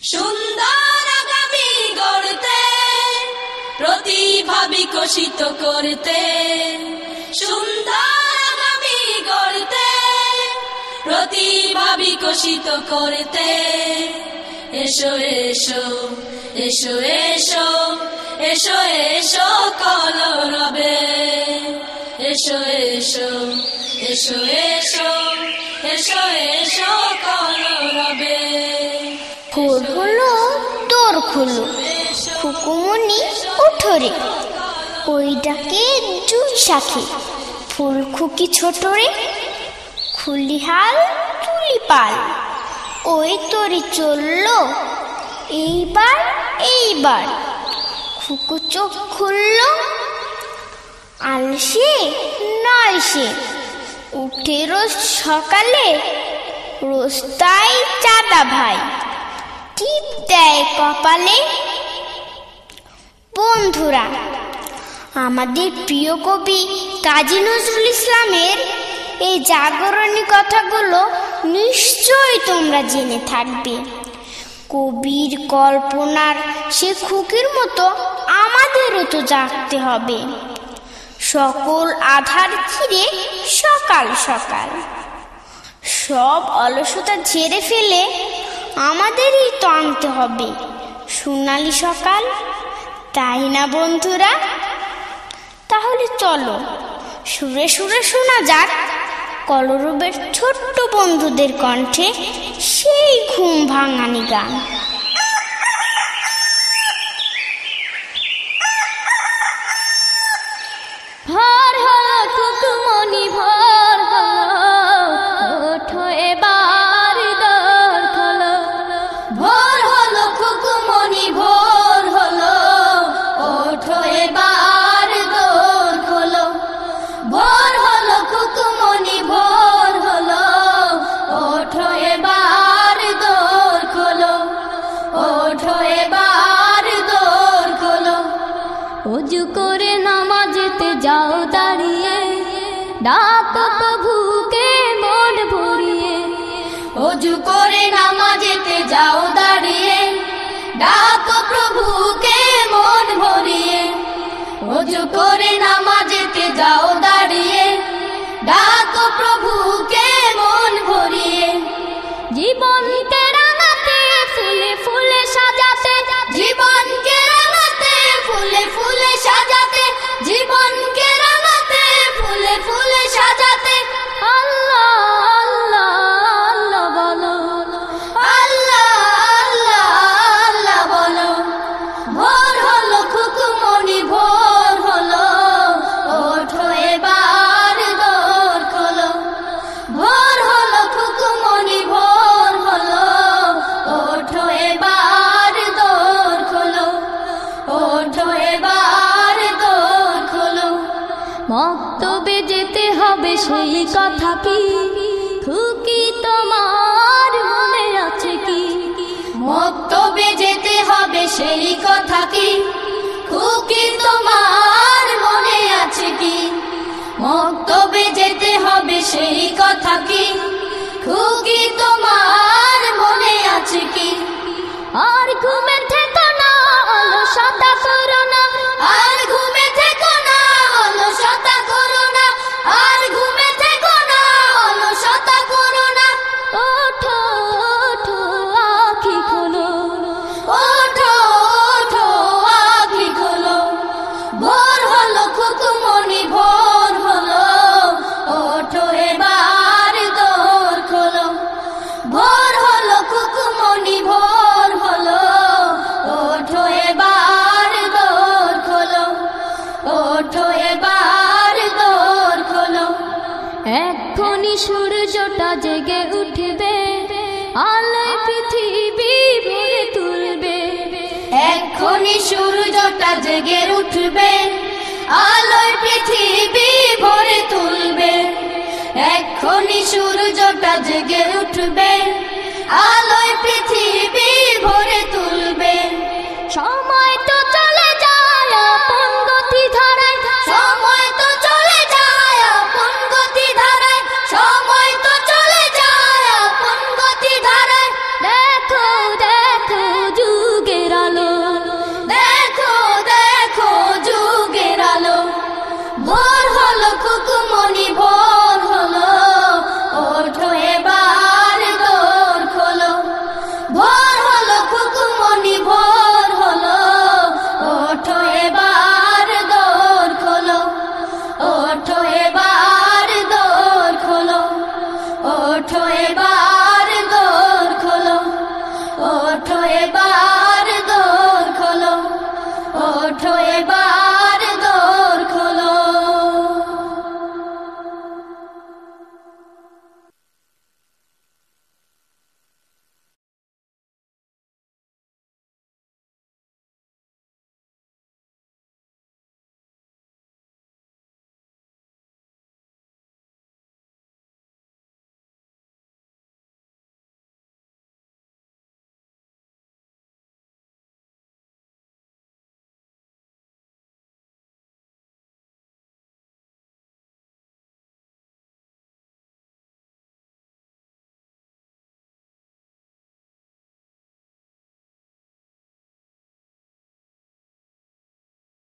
সুন্দর আগামী গড়তে, প্রতিভা বিকশিত করতে, সুন্দর আগামী গড়তে, প্রতিভা বিকশিত করতে, এসো এসো এসো এসো এসো এসো কলরবে, এসো এসো এসো এসো এসো এসো কলরবে। ভোর হলো তোর খুলো, খুকুমনি উঠোরে, ওই ডাকে জুই শাখে, ফুল খুকি ছোটরে, খুলিহাল তুলি পাল, ওই তরি চললো এইবার এইবার, খুকু চোখ খুললো, আলসে নয় সে, উঠে রোজ সকালে, রোজ তাই চাঁদা ভাই, টিপ দেয় কপালে। বন্ধুরা, আমাদের প্রিয় কবি কাজী নজরুল ইসলামের এই জাগরণী কথাগুলো নিশ্চয়ই তোমরা জেনে থাকবে। কবির কল্পনার সে খুকির মতো আমাদেরও তো জাগতে হবে। সকল আধার ছিঁড়ে সকাল সকাল, সব অলসতা ঝেড়ে ফেলে আমাদেরই তো আনতে হবে সোনালি সকাল, তাই না বন্ধুরা? তাহলে চলো সুরে সুরে শোনা যাক কলরবের ছোট্ট বন্ধুদের কণ্ঠে সেই ঘুম ভাঙানি গান। ভোর হলো খুকুমনি ভোর হলো, ওঠো এবার দোর খোলো। ভোর হলো খুকুমনি ভোর হলো, ওঠো এবার দোর খোলো। ভোর হলো খুকুমনি ভোর হলো, ওঠো এবার দোর খোলো, ওঠো এবার দোর খোলো। অজু করে নামাজেতে যাও দাঁড়িয়ে, ডাকো প্রভুকে মন ভরিয়ে। অজু করে নামাজেতে যাও দাঁড়িয়ে, ডাকো প্রভুকে মন ভরিয়ে। অজু করে নামাজেতে যাও দাঁড়িয়ে, ডাকো প্রভুকে মন ভরিয়ে। জীবনকে রাঙাতে ফুলে ফুলে সাজাতে, জীবনকে রাঙাতে ফুলে ফুলে সাজাতে, জীবনকে রাঙাতে ফুলে ফুলে সাজাতে। আল্লাহ আল্লাহ আল্লাহ বলো, আল্লাহ আল্লাহ আল্লাহ বলো। ভোর হলো খুকুমনি ভোর হলো, ওঠো এবার দোর খোলো। ভোর হলো খুকুমনি ভোর হলো, ওঠো এবার দোর খোলো, ওঠো এবার দোর খোলো। মক্তবে যেতে হবে সেই কথা কি খুকি তোমার মনে আছে কি? মক্তবে যেতে হবে সেই কথা কি খুকি তোমার মনে আছে কি? মক্তবে যেতে হবে সেই কথা কি খুকি তোমার মনে আছে কি? আর ঘুমে থেকো না অলসতা করো না, আর ঘুমে থেকো না অলসতা করো না, আর ঘুমে থেকো না অলসতা করো না। ওঠো ওঠো আঁখি খোলো, ওঠো ওঠো আঁখি খোলো। ভোর হলো খুকুমনি ভোর হলো, ওঠো এবার দোর খোলো। ভোর হলো খুকুমনি ভোর হলো, ওঠো এবার দোর খোলো, ওঠো এবার দোর খোলো। এক্ষুনি সূর্যটা জেগে উঠবে, আলোয় পৃথিবী ভরে তুলবে। এক্ষুনি সূর্যটা জেগে উঠবে, আলোয় পৃথিবী ভরে তুলবে। এক্ষুনি সূর্যটা জেগে উঠবে, আলোয়